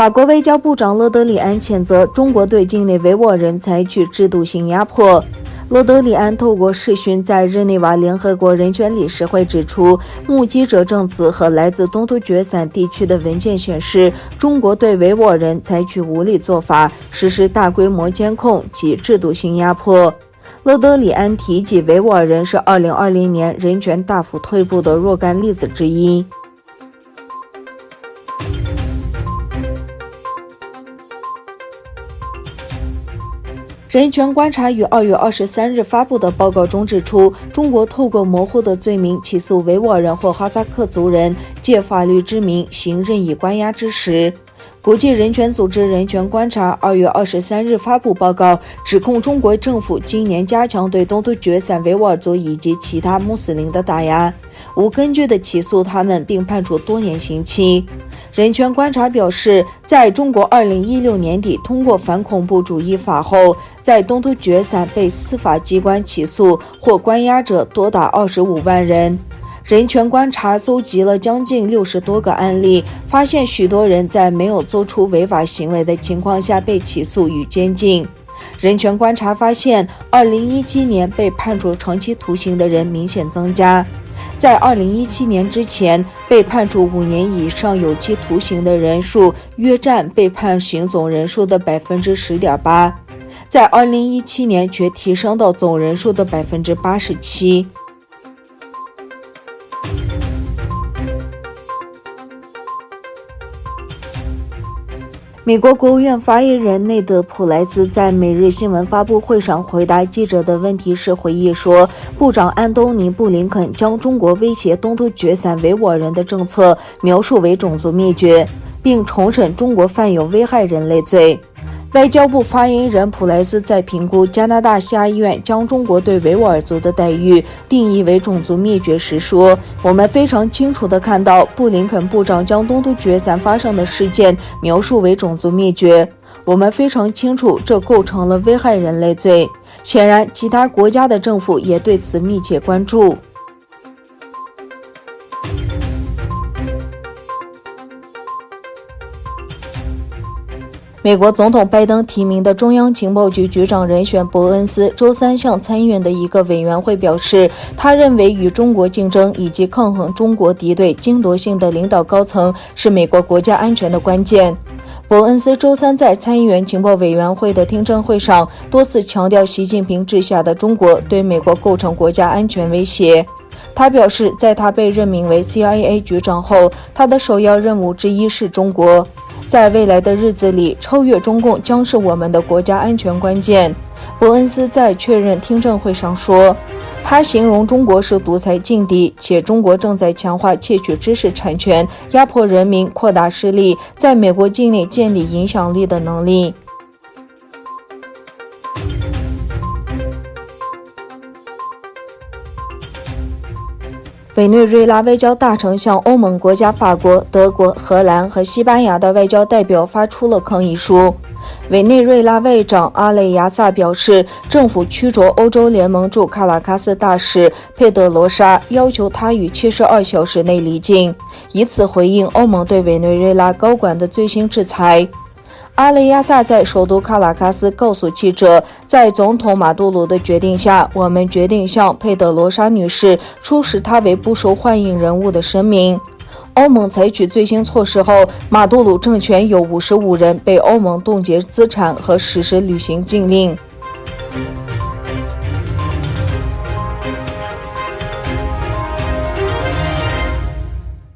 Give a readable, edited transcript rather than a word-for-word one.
法国外交部长勒德里安谴责中国对境内维吾尔人采取制度性压迫。勒德里安透过视讯在日内瓦联合国人权理事会指出，目击者证词和来自东突厥散地区的文件显示，中国对维吾尔人采取无理做法，实施大规模监控及制度性压迫。勒德里安提及维吾尔人是2020年人权大幅退步的若干例子之一。人权观察于2月23日发布的报告中指出，中国透过模糊的罪名起诉维吾尔人或哈萨克族人，借法律之名行任意关押之实。国际人权组织人权观察2月23日发布报告，指控中国政府今年加强对东突厥散维吾尔族以及其他穆斯林的打压，无根据地起诉他们并判处多年刑期。人权观察表示，在中国2016年底通过反恐怖主义法后，在东突厥散被司法机关起诉或关押者多达25万人。人权观察搜集了将近60多个案例，发现许多人在没有做出违法行为的情况下被起诉与监禁。人权观察发现，2017年被判处长期徒刑的人明显增加。在2017年之前，被判处5年以上有期徒刑的人数约占被判刑总人数的 10.8%， 在2017年却提升到总人数的 87%。美国国务院发言人内德·普莱斯在每日新闻发布会上回答记者的问题时回忆说，部长安东尼·布林肯将中国威胁东突厥散维吾尔人的政策描述为种族灭绝，并重申中国犯有危害人类罪。外交部发言人普莱斯在评估加拿大下议院将中国对维吾尔族的待遇定义为种族灭绝时说，我们非常清楚地看到布林肯部长将东突厥散发生的事件描述为种族灭绝，我们非常清楚这构成了危害人类罪。显然其他国家的政府也对此密切关注。美国总统拜登提名的中央情报局局长人选伯恩斯周三向参议院的一个委员会表示，他认为与中国竞争以及抗衡中国敌对争夺性的领导高层是美国国家安全的关键。伯恩斯周三在参议院情报委员会的听证会上多次强调习近平治下的中国对美国构成国家安全威胁。他表示，在他被任命为 CIA 局长后，他的首要任务之一是中国。在未来的日子里，超越中共将是我们的国家安全关键。伯恩斯在确认听证会上说，他形容中国是独裁劲敌，且中国正在强化窃取知识产权、压迫人民、扩大势力，在美国境内建立影响力的能力。委内瑞拉外交大臣向欧盟国家法国、德国、荷兰和西班牙的外交代表发出了抗议书。委内瑞拉外长阿雷亚萨表示，政府驱逐欧洲联盟驻卡拉卡斯大使佩德罗沙，要求他于72小时内离境，以此回应欧盟对委内瑞拉高管的最新制裁。阿雷亚萨在首都卡拉卡斯告诉记者，在总统马杜罗的决定下，我们决定向佩德罗莎女士出示她为不受欢迎人物的声明。欧盟采取最新措施后，马杜罗政权有55人被欧盟冻结资产和实施旅行禁令。